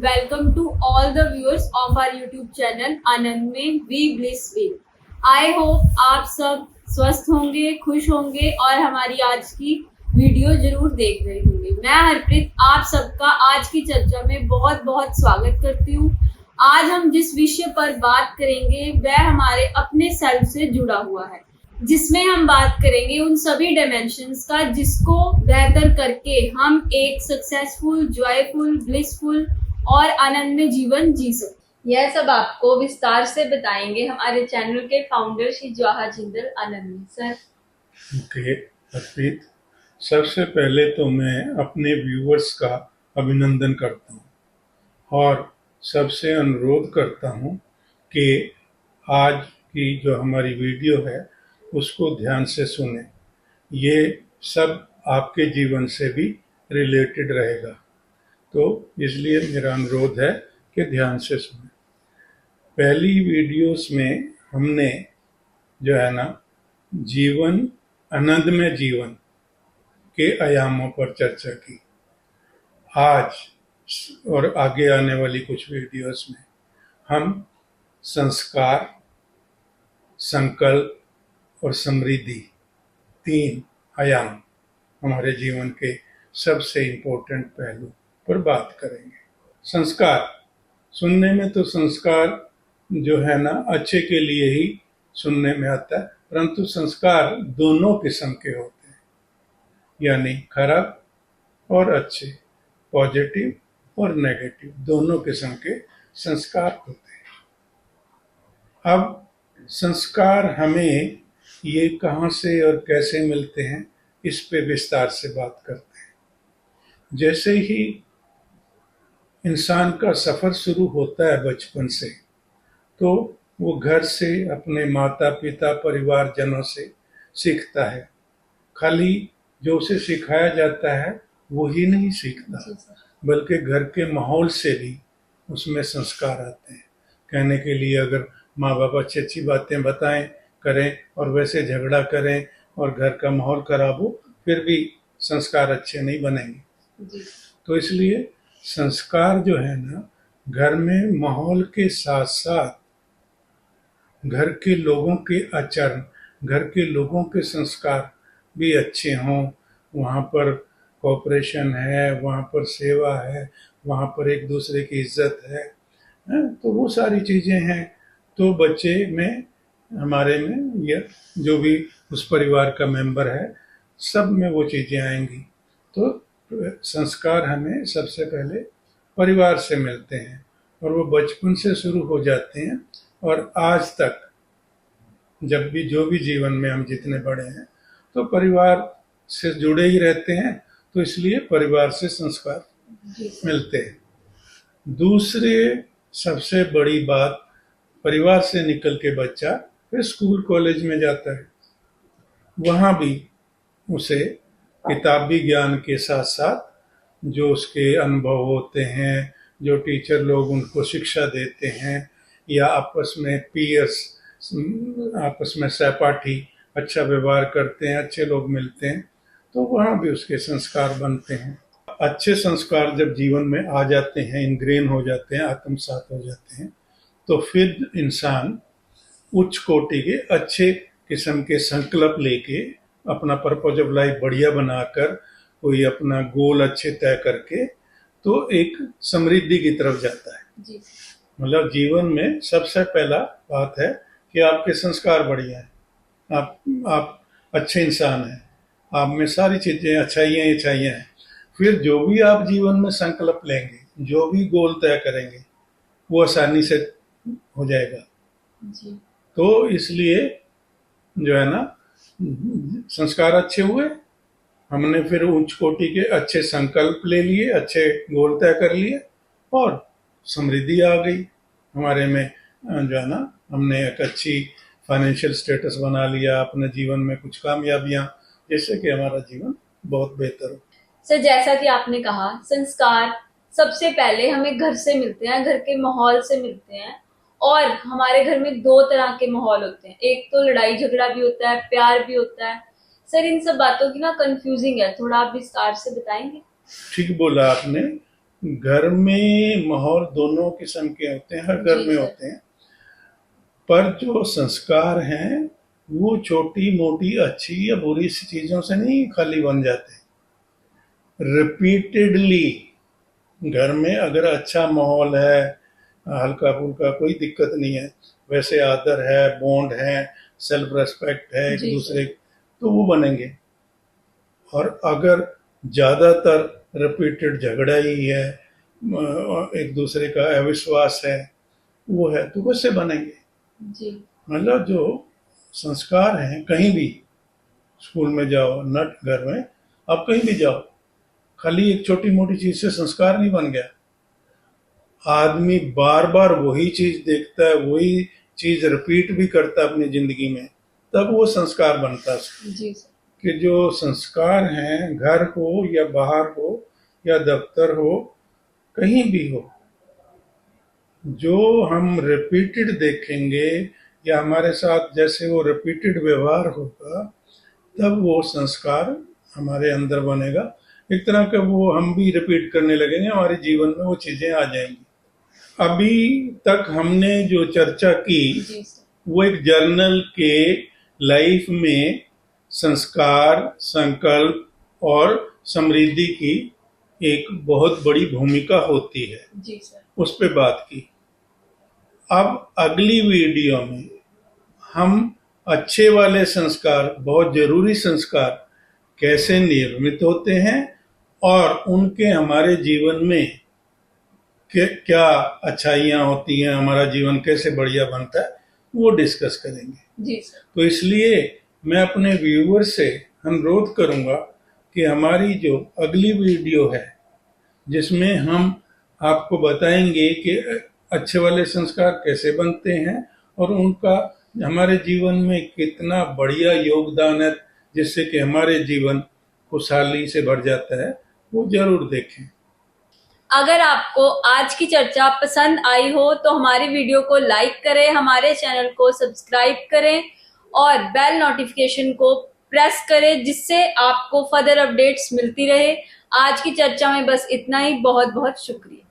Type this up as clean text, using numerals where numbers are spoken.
Welcome to all the viewers of our YouTube channel Anand में we bliss will. I hope आप सब स्वस्थ होंगे, खुश होंगे और हमारी आज की वीडियो जरूर देख रहे होंगे। मैं हरप्रीत आप सबका आज की चर्चा में बहुत बहुत स्वागत करती हूँ। आज हम जिस विषय पर बात करेंगे वह हमारे अपने सेल्फ से जुड़ा हुआ है, जिसमें हम बात करेंगे उन सभी डायमेंशंस का जिसको बेहतर करके हम एक सक्सेसफुल, जॉयफुल, ब्लिसफुल और आनंदमय जीवन जी सकते। यह सब आपको विस्तार से बताएंगे हमारे चैनल के फाउंडर श्री जवाहर जिंदल आनंद सर। ओके हरप्रीत, सबसे पहले तो मैं अपने व्यूवर्स का अभिनंदन करता हूँ और सबसे अनुरोध करता हूँ कि आज की जो हमारी वीडियो है उसको ध्यान से सुने। ये सब आपके जीवन से भी रिलेटेड रहेगा, तो इसलिए मेरा अनुरोध है कि ध्यान से सुने। पहली वीडियोस में हमने जो है ना जीवन, आनंदमय जीवन के आयामों पर चर्चा की। आज और आगे आने वाली कुछ वीडियोस में हम संस्कार, संकल्प और समृद्धि, तीन आयाम हमारे जीवन के सबसे इम्पोर्टेंट पहलू पर बात करेंगे। संस्कार, सुनने में तो संस्कार जो है ना अच्छे के लिए ही सुनने में आता है, परंतु संस्कार दोनों किस्म के होते हैं, यानी खराब और अच्छे, पॉजिटिव और नेगेटिव, दोनों किस्म के संस्कार होते हैं। अब संस्कार हमें ये कहाँ से और कैसे मिलते हैं, इस पे विस्तार से बात करते हैं। जैसे ही इंसान का सफर शुरू होता है बचपन से, तो वो घर से, अपने माता पिता, परिवारजनों से सीखता है। खाली जो उसे सिखाया जाता है वो ही नहीं सीखता, बल्कि घर के माहौल से भी उसमें संस्कार आते हैं। कहने के लिए अगर माँ बाप अच्छी अच्छी बातें बताएं, करें और वैसे झगड़ा करें और घर का माहौल खराब हो, फिर भी संस्कार अच्छे नहीं बनेंगे। तो इसलिए संस्कार जो है ना, घर में माहौल के साथ साथ घर के लोगों के आचरण, घर के लोगों के संस्कार भी अच्छे हों। वहाँ पर कोऑपरेशन है, वहाँ पर सेवा है, वहाँ पर एक दूसरे की इज्जत है, तो वो सारी चीज़ें हैं। तो बच्चे में, हमारे में, या जो भी उस परिवार का मेंबर है, सब में वो चीज़ें आएंगी। तो संस्कार हमें सबसे पहले परिवार से मिलते हैं और वो बचपन से शुरू हो जाते हैं और आज तक जब भी, जो भी जीवन में हम जितने बड़े हैं, तो परिवार से जुड़े ही रहते हैं। तो इसलिए परिवार से संस्कार मिलते हैं। दूसरे सबसे बड़ी बात, परिवार से निकल के बच्चा फिर स्कूल कॉलेज में जाता है। वहाँ भी उसे किताबी ज्ञान के साथ साथ जो उसके अनुभव होते हैं, जो टीचर लोग उनको शिक्षा देते हैं, या आपस में पीयर्स, आपस में सहपाठी अच्छा व्यवहार करते हैं, अच्छे लोग मिलते हैं, तो वहाँ भी उसके संस्कार बनते हैं। अच्छे संस्कार जब जीवन में आ जाते हैं, इनग्रेन हो जाते हैं, आत्मसात हो जाते हैं, तो फिर इंसान उच्च कोटि के अच्छे किस्म के संकल्प लेके अपना पर्पज ऑफ लाइफ बढ़िया बनाकर, कोई अपना गोल अच्छे तय करके, तो एक समृद्धि की तरफ जाता है। मतलब जीवन में सबसे पहला बात है कि आपके संस्कार बढ़िया है, आप अच्छे इंसान हैं, आप में सारी चीजें अच्छाइयाँ ही अच्छाइयाँ हैं। फिर जो भी आप जीवन में संकल्प लेंगे, जो भी गोल तय करेंगे, वो आसानी से हो जाएगा जी। तो इसलिए जो है ना, संस्कार अच्छे हुए, हमने फिर उच्च कोटि के अच्छे संकल्प ले लिए, अच्छे गोल तय कर लिए और समृद्धि आ गई हमारे में। जो है ना, हमने एक अच्छी फाइनेंशियल स्टेटस बना लिया, अपने जीवन में कुछ कामयाबियां, जिससे कि हमारा जीवन बहुत बेहतर हो। सर, जैसा कि आपने कहा, संस्कार सबसे पहले हमें घर से मिलते हैं, घर के माहौल से मिलते हैं। और हमारे घर में दो तरह के माहौल होते हैं, एक तो लड़ाई झगड़ा भी होता है, प्यार भी होता है। सर, इन सब बातों की ना कंफ्यूजिंग है, थोड़ा आप विस्तार से बताएंगे? ठीक बोला आपने। घर में माहौल दोनों किस्म के होते हैं, हर घर जी में सर। होते हैं, पर जो संस्कार हैं वो छोटी मोटी अच्छी या बुरी सी चीजों से नहीं खाली बन जाते। रिपीटेडली घर में अगर अच्छा माहौल है, हल्का फुल्का, कोई दिक्कत नहीं है, वैसे आदर है, बॉन्ड है, सेल्फ रेस्पेक्ट है एक जी दूसरे, तो वो बनेंगे। और अगर ज्यादातर रिपीटेड झगड़ा ही है, एक दूसरे का अविश्वास है, वो है, तो वैसे बनेंगे। जी मतलब जो संस्कार हैं कहीं भी, स्कूल में जाओ, नट घर में, आप कहीं भी जाओ, खाली एक छोटी मोटी चीज से संस्कार नहीं बन गया। आदमी बार बार वही चीज देखता है, वही चीज रिपीट भी करता है अपनी जिंदगी में, तब वो संस्कार बनता है। जी सर। कि जो संस्कार हैं, घर हो या बाहर हो या दफ्तर हो, कहीं भी हो, जो हम रिपीटेड देखेंगे या हमारे साथ जैसे वो रिपीटेड व्यवहार होगा, तब वो संस्कार हमारे अंदर बनेगा। एक तरह का वो हम भी रिपीट करने लगेंगे, हमारे जीवन में वो चीजें आ जाएंगी। अभी तक हमने जो चर्चा की जी सर। वो एक जर्नल के लाइफ में संस्कार, संकल्प और समृद्धि की एक बहुत बड़ी भूमिका होती है, जी सर। उस पे बात की। अब अगली वीडियो में हम अच्छे वाले संस्कार, बहुत जरूरी संस्कार कैसे निर्मित होते हैं और उनके हमारे जीवन में क्या अच्छाइयाँ होती हैं, हमारा जीवन कैसे बढ़िया बनता है, वो डिस्कस करेंगे। जी सर। तो इसलिए मैं अपने व्यूअर से अनुरोध करूंगा कि हमारी जो अगली वीडियो है, जिसमें हम आपको बताएंगे कि अच्छे वाले संस्कार कैसे बनते हैं और उनका हमारे जीवन में कितना बढ़िया योगदान है, जिससे कि हमारे जीवन खुशहाली से भर जाता है, वो जरूर देखें। अगर आपको आज की चर्चा पसंद आई हो तो हमारी वीडियो को लाइक करें, हमारे चैनल को सब्सक्राइब करें और बेल नोटिफिकेशन को प्रेस करें, जिससे आपको फर्दर अपडेट्स मिलती रहे। आज की चर्चा में बस इतना ही। बहुत बहुत शुक्रिया।